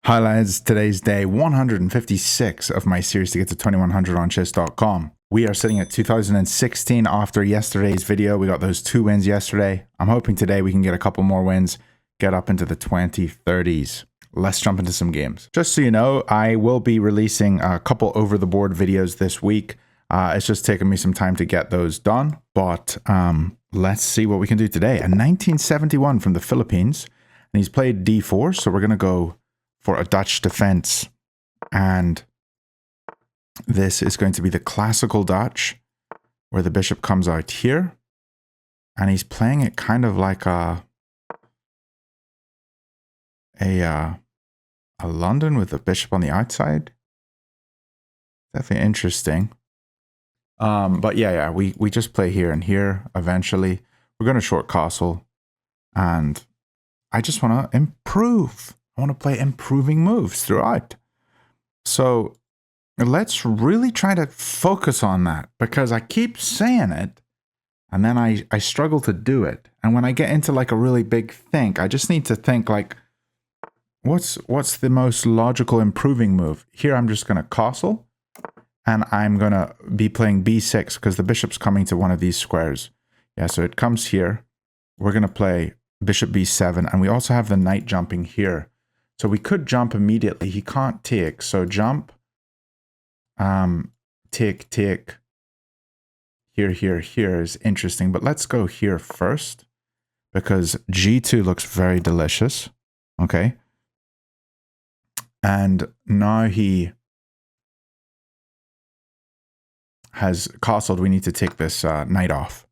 Hi lads, today's day 156 of my series to get to 2100 on chess.com. We are sitting at 2016 after yesterday's video. We got those 2 wins yesterday. I'm hoping today we can get a couple more wins, get up into the 2030s. Let's jump into some games. Just so you know, I will be releasing a couple over the board videos this week. It's just taken me some time to get those done, but let's see what we can do today. A 1971 from the Philippines, and he's played d4, so we're going to go for a Dutch defense, and this is going to be the classical Dutch, where the bishop comes out here, and he's playing it kind of like a London with the bishop on the outside. Definitely interesting. But yeah, we just play here and here. Eventually, we're going to short castle, and I just want to improve. I want to play improving moves throughout. So let's really try to focus on that, because I keep saying it and then I struggle to do it. And when I get into like a really big think, I just need to think like, what's the most logical improving move? Here I'm just going to castle, and I'm going to be playing b6 because the bishop's coming to one of these squares. Yeah, so it comes here. We're going to play bishop b7, and we also have the knight jumping here. So we could jump immediately. He can't take. So jump, take, here is interesting. But let's go here first, because g2 looks very delicious. Okay. And now he has castled. We need to take this knight off.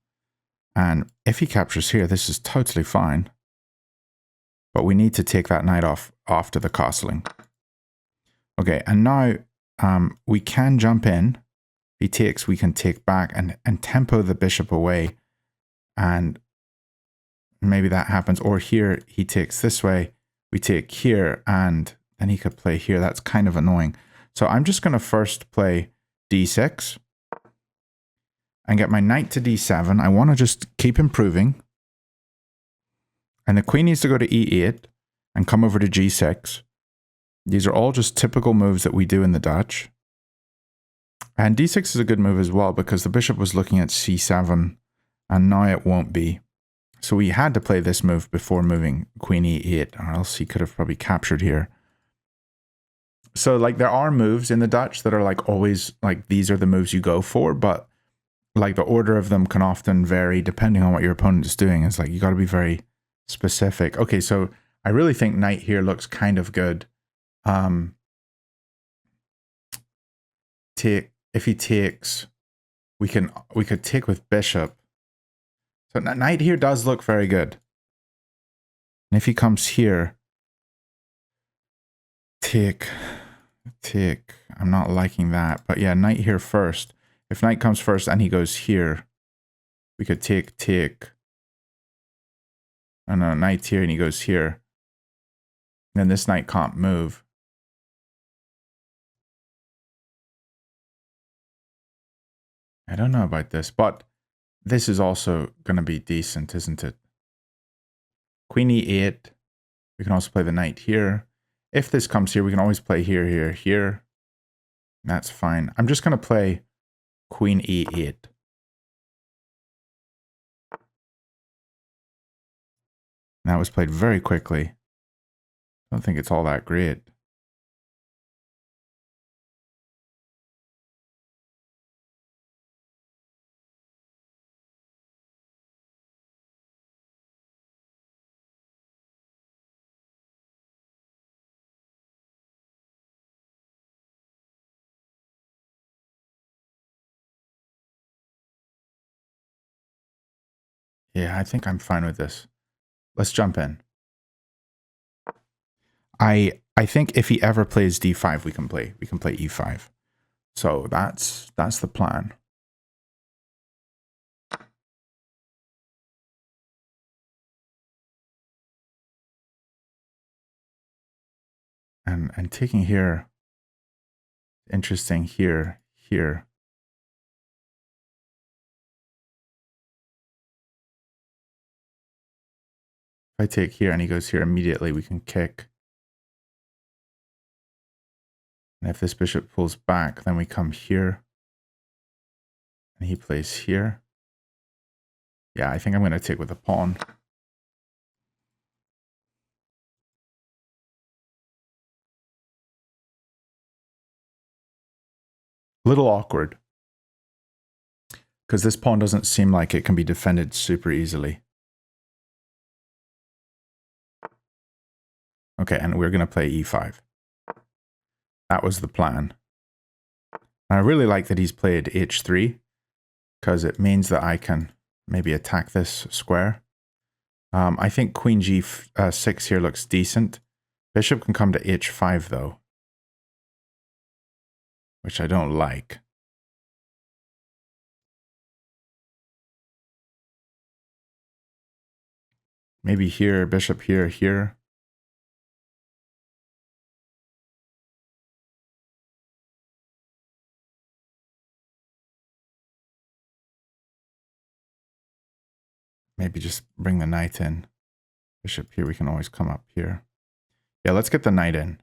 And if he captures here, this is totally fine. But we need to take that knight off after the castling. Okay, and now we can jump in. If he takes, we can take back and tempo the bishop away. And maybe that happens. Or here, he takes this way. We take here, and then he could play here. That's kind of annoying. So I'm just going to first play d6 and get my knight to d7. I want to just keep improving. And the queen needs to go to e8 and come over to g6. These are all just typical moves that we do in the Dutch. And d6 is a good move as well, because the bishop was looking at c7, and now it won't be. So we had to play this move before moving queen e8, or else he could have probably captured here. So like there are moves in the Dutch that are like always like these are the moves you go for, but like the order of them can often vary depending on what your opponent is doing. It's like you got to be very specific. Okay, so I really think knight here looks kind of good. If he takes, we could take with bishop. So knight here does look very good. And if he comes here, take. I'm not liking that, but yeah, knight here first. If knight comes first and he goes here, we could take. Oh no, knight's here and he goes here. And then this knight can't move. I don't know about this, but this is also going to be decent, isn't it? Queen e8. We can also play the knight here. If this comes here, we can always play here. That's fine. I'm just going to play queen e8. That was played very quickly. I don't think it's all that great. Yeah, I think I'm fine with this. Let's jump in. I think if he ever plays d5, we can play e5. So that's the plan. And taking here, interesting here. If I take here and he goes here immediately, we can kick. And if this bishop pulls back, then we come here. And he plays here. Yeah, I think I'm going to take with the pawn. A little awkward. Because this pawn doesn't seem like it can be defended super easily. Okay, and we're going to play e5. That was the plan. And I really like that he's played h3, because it means that I can maybe attack this square. I think queen g6 here looks decent. Bishop can come to h5 though, which I don't like. Maybe here, bishop here, here. Maybe just bring the knight in. Bishop here, we can always come up here. Yeah, let's get the knight in.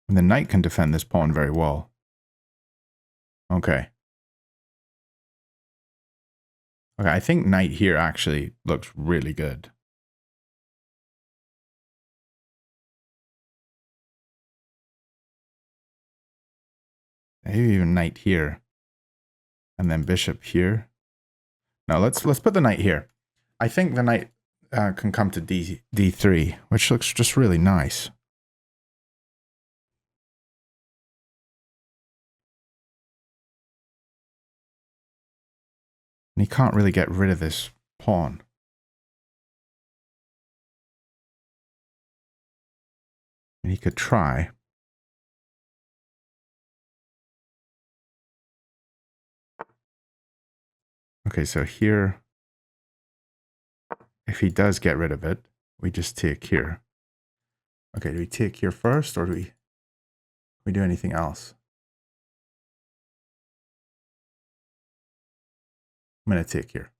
And the knight can defend this pawn very well. Okay. Okay, I think knight here actually looks really good. Maybe even knight here. And then bishop here. No, let's put the knight here. I think the knight can come to d3, which looks just really nice. And he can't really get rid of this pawn. And he could try. Okay, so here, if he does get rid of it, we just take here. Okay, do we take here first, or do we do anything else? I'm going to take here.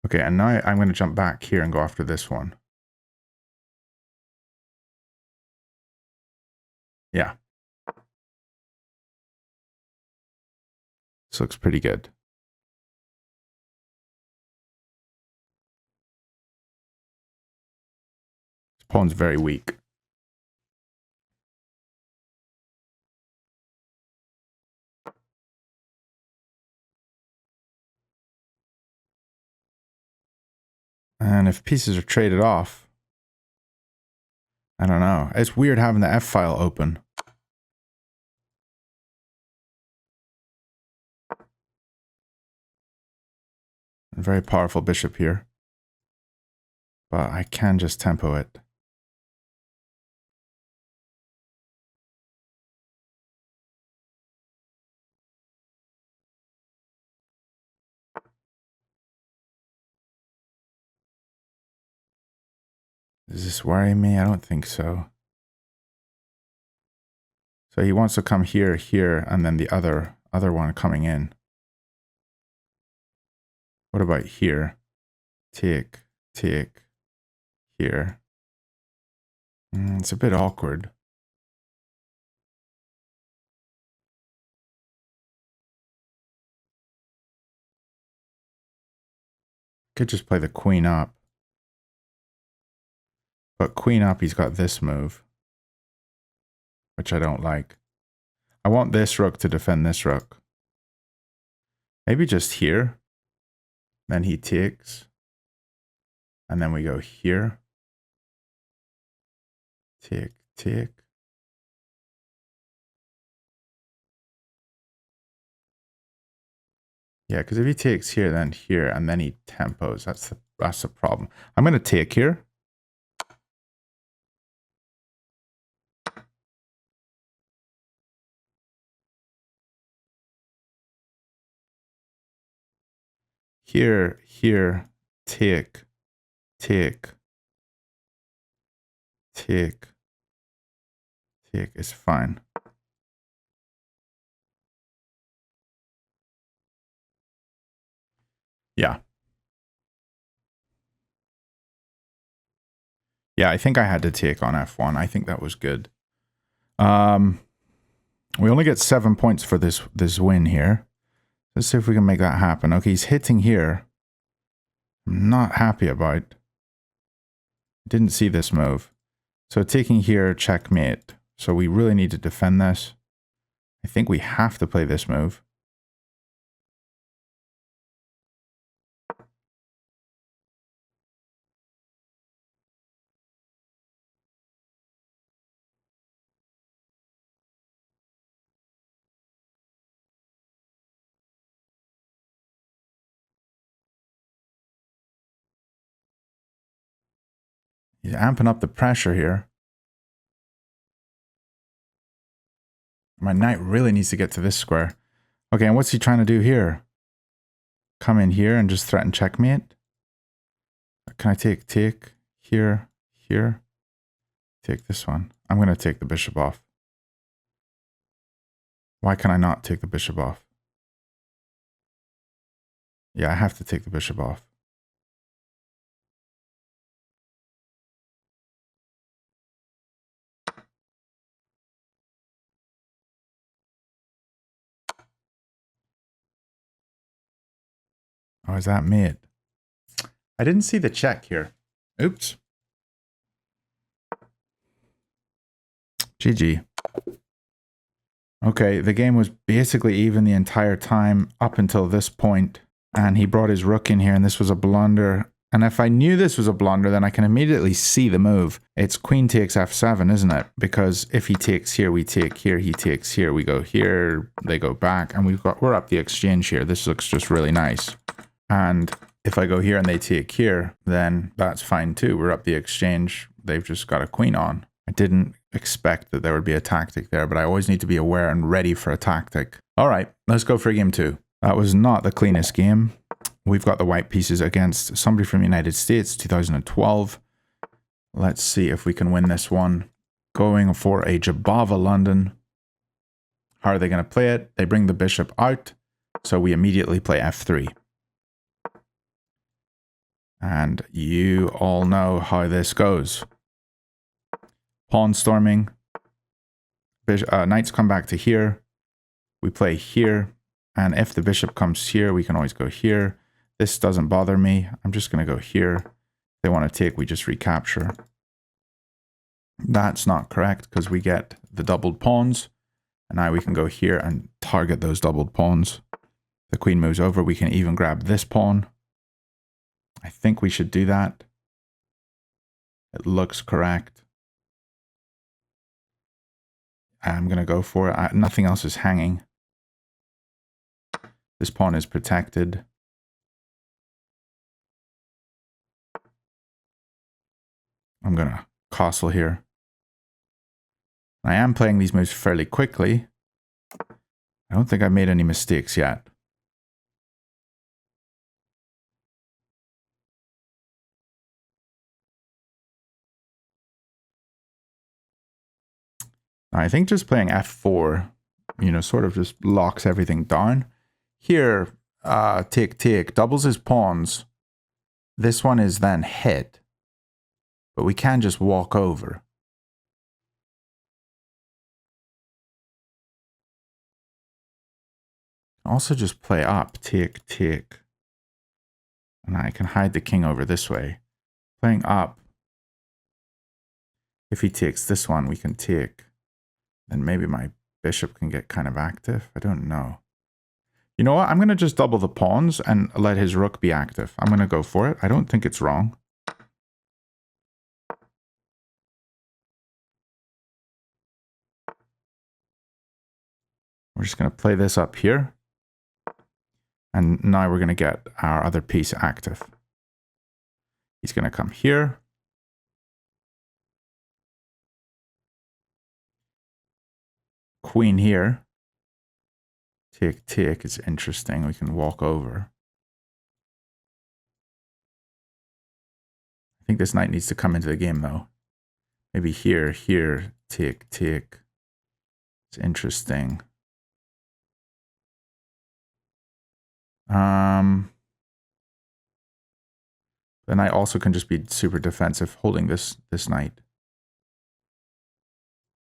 Okay, and now I'm going to jump back here and go after this one. Yeah. This looks pretty good. This pawn's very weak. And if pieces are traded off, I don't know. It's weird having the F file open. Very powerful bishop here. But I can just tempo it. Does this worry me? I don't think so. So he wants to come here, here, and then the other one coming in. What about here? Take, take, here. It's a bit awkward. Could just play the queen up. But queen up, he's got this move, which I don't like. I want this rook to defend this rook. Maybe just here. Then he takes. And then we go here. Take, take. Yeah, because if he takes here, then here, and then he tempos, that's the problem. I'm going to take here. Here, here, take, take, take. Take is fine. Yeah. Yeah, I think I had to take on f1. I think that was good. We only get 7 points for this win here. Let's see if we can make that happen. Okay, he's hitting here. I'm not happy about. Didn't see this move. So taking here, checkmate. So we really need to defend this. I think we have to play this move. He's amping up the pressure here. My knight really needs to get to this square. Okay, and what's he trying to do here? Come in here and just threaten checkmate? Can I take here, here? Take this one. I'm going to take the bishop off. Why can I not take the bishop off? Yeah, I have to take the bishop off. Oh, is that mate? I didn't see the check here. Oops. GG. Okay, the game was basically even the entire time up until this point. And he brought his rook in here, and this was a blunder. And if I knew this was a blunder, then I can immediately see the move. It's queen takes f7, isn't it? Because if he takes here, we take here. He takes here, we go here. They go back, and we're up the exchange here. This looks just really nice. And if I go here and they take here, then that's fine too. We're up the exchange. They've just got a queen on. I didn't expect that there would be a tactic there, but I always need to be aware and ready for a tactic. All right, let's go for game 2. That was not the cleanest game. We've got the white pieces against somebody from the United States, 2012. Let's see if we can win this one. Going for a Jobava London. How are they going to play it? They bring the bishop out, so we immediately play f3. And you all know how this goes. Pawn storming. Knights come back to here. We play here. And if the bishop comes here, we can always go here. This doesn't bother me. I'm just going to go here. If they want to take, we just recapture. That's not correct because we get the doubled pawns. And now we can go here and target those doubled pawns. The queen moves over. We can even grab this pawn. I think we should do that. It looks correct. I'm going to go for it. Nothing else is hanging. This pawn is protected. I'm going to castle here. I am playing these moves fairly quickly. I don't think I've made any mistakes yet. I think just playing f4, sort of just locks everything down. Here, take, doubles his pawns. This one is then hit. But we can just walk over. Also just play up, take. And I can hide the king over this way. Playing up. If he takes this one, we can take. Then maybe my bishop can get kind of active. I don't know. You know what? I'm going to just double the pawns and let his rook be active. I'm going to go for it. I don't think it's wrong. We're just going to play this up here. And now we're going to get our other piece active. He's going to come here. Queen here. Take. It's interesting. We can walk over. I think this knight needs to come into the game, though. Maybe here, here, tick, tick. It's interesting. Then I also can just be super defensive holding this knight.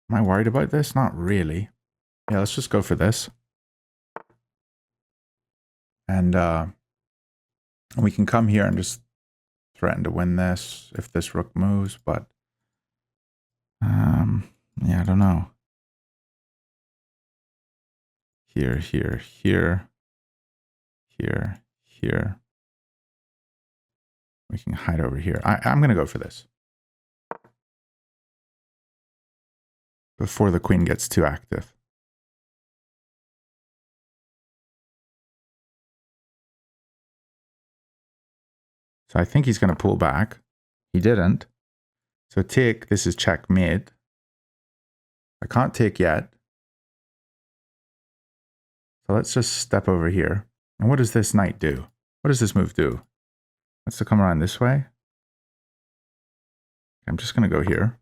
Am I worried about this? Not really. Yeah, let's just go for this. And we can come here and just threaten to win this if this rook moves, but yeah, I don't know. Here, here, here, here, here. We can hide over here. I'm going to go for this. Before the queen gets too active. So I think he's going to pull back. He didn't. So take, this is checkmate. I can't take yet. So let's just step over here. And what does this knight do? What does this move do? Wants to come around this way. I'm just going to go here.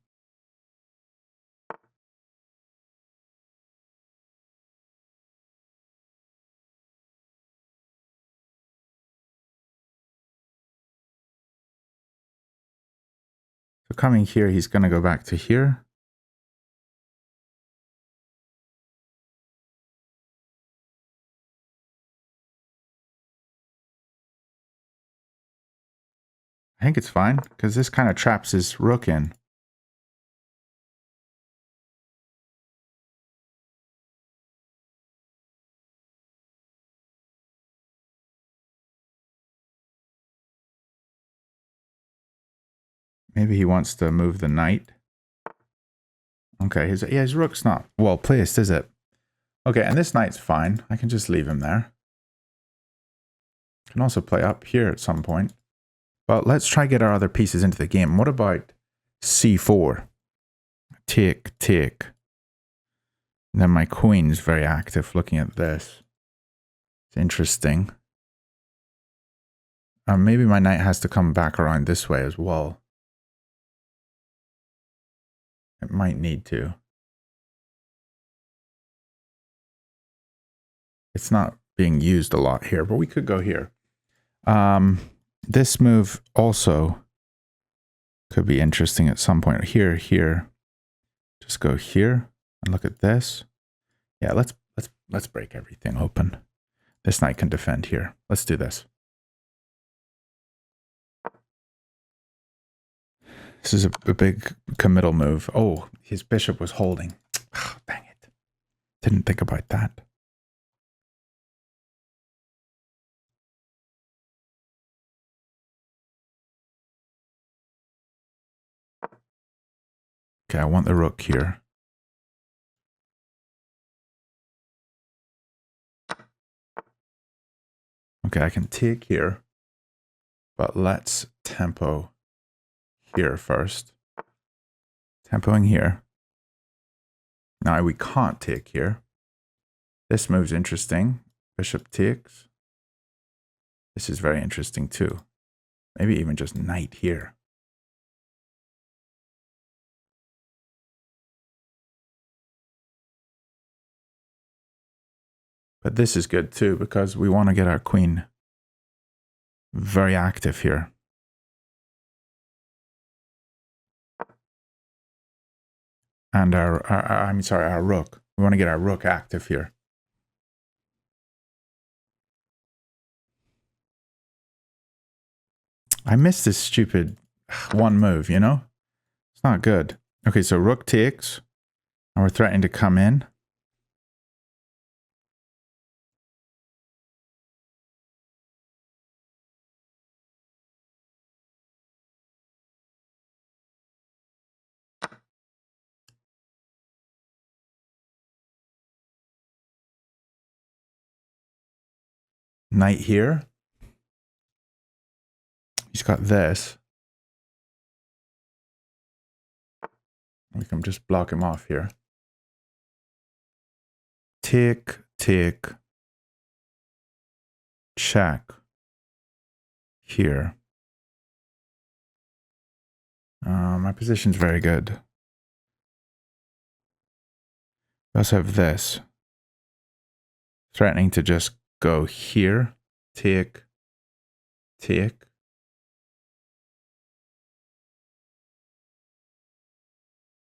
So coming here, he's going to go back to here. I think it's fine, because this kind of traps his rook in. Maybe he wants to move the knight. Okay, his rook's not well placed, is it? Okay, and this knight's fine. I can just leave him there. Can also play up here at some point. But let's try get our other pieces into the game. What about c4? Tick, tick. And then my queen's very active looking at this. It's interesting. Maybe my knight has to come back around this way as well. It might need to. It's not being used a lot here, but we could go here. This move also could be interesting at some point. Here, here. Just go here and look at this. Yeah, let's break everything open. This knight can defend here. Let's do this. This is a big committal move. Oh, his bishop was holding. Oh, dang it. Didn't think about that. Okay, I want the rook here. Okay, I can take here. But let's tempo here first. Tempoing here. Now we can't take here. This move's interesting. Bishop takes. This is very interesting too. Maybe even just knight here. But this is good too because we want to get our queen very active here. And our rook. We want to get our rook active here. I missed this stupid one move, you know? It's not good. Okay, so rook takes. And we're threatening to come in. Knight here. He's got this. We can just block him off here. Tick, tick. Check. Here. My position's very good. We also have this. Threatening to just go here. Take. Take.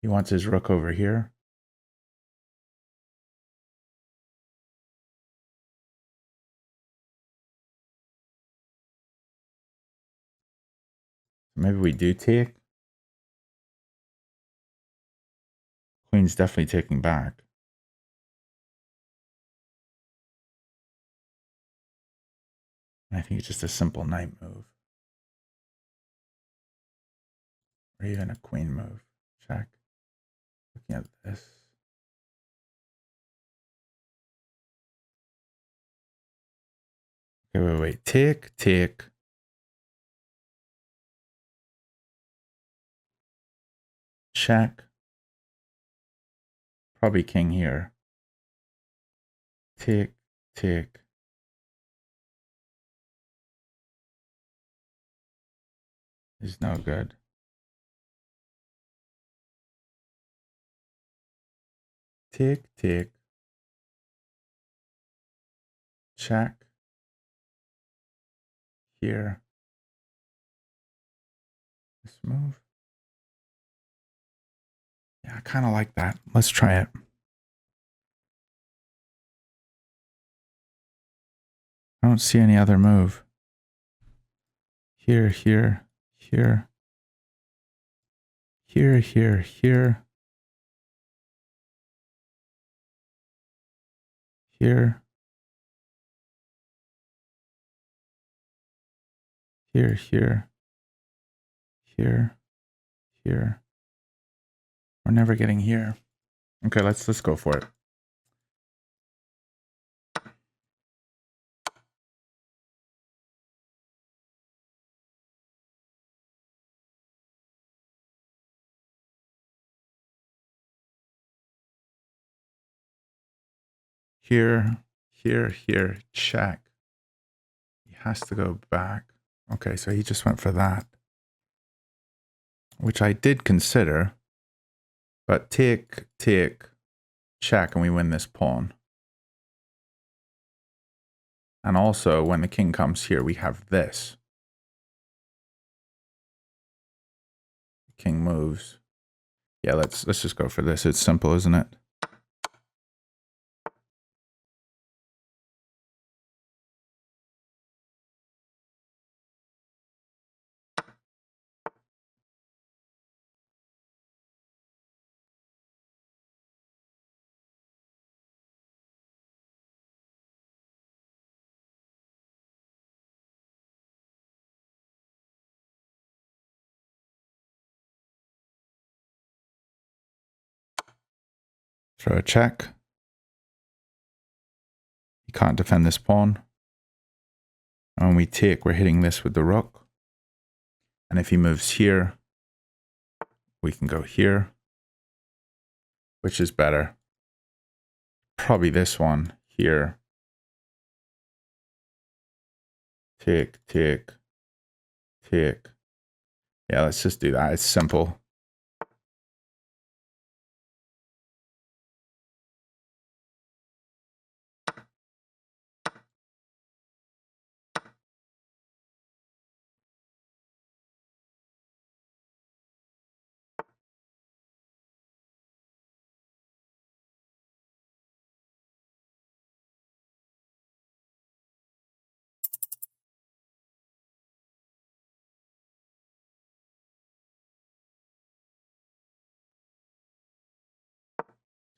He wants his rook over here. Maybe we do take. Queen's definitely taking back. I think it's just a simple knight move. Or even a queen move. Check. Looking at this. Okay, wait. Take, take. Check. Probably king here. Take, take. Is no good. Take, take. Check. Here. This move. Yeah, I kind of like that. Let's try it. I don't see any other move. Here, here, here. Here, here, here. Here. Here, here. Here. Here. We're never getting here. Okay, let's go for it. Here, here, here, check. He has to go back. Okay, so he just went for that. Which I did consider. But take, take, check, and we win this pawn. And also, when the king comes here, we have this. King moves. Yeah, let's just go for this. It's simple, isn't it? Throw a check. He can't defend this pawn. And when we take, we're hitting this with the rook. And if he moves here, we can go here. Which is better? Probably this one here. Take, take, take. Yeah, let's just do that. It's simple.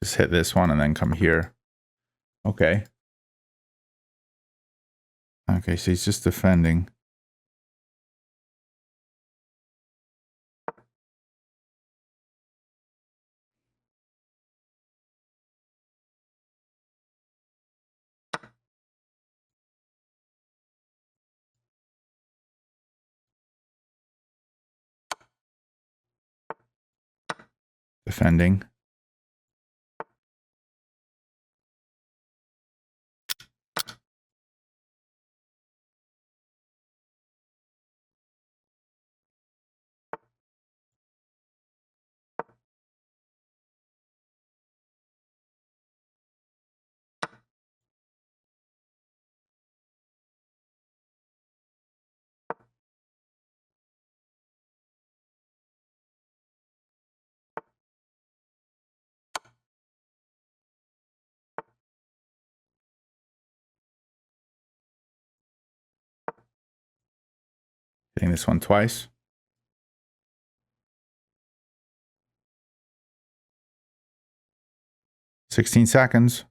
Just hit this one and then come here. Okay. Okay, so he's just defending. Defending. Hitting this one twice. "16 seconds.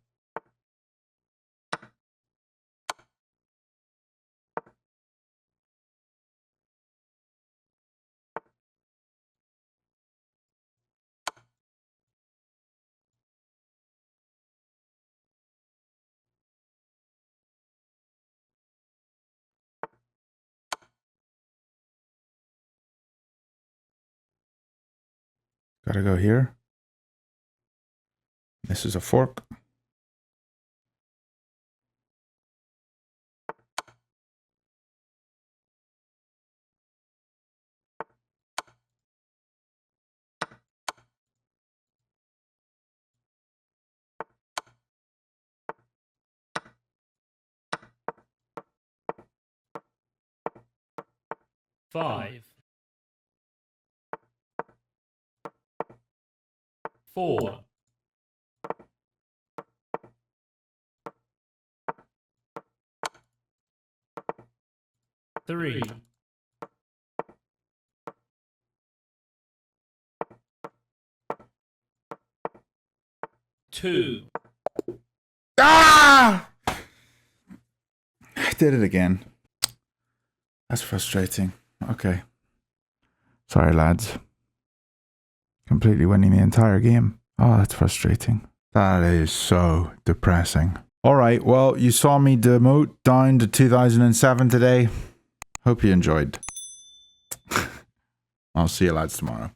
Gotta go here. This is a fork. Five, 4, 3, 2. Ah! I did it again. That's frustrating. Okay. Sorry, lads. Completely winning the entire game. Oh, that's frustrating. That is so depressing. All right, well, you saw me demote down to 2007 today. Hope you enjoyed. I'll see you lads tomorrow.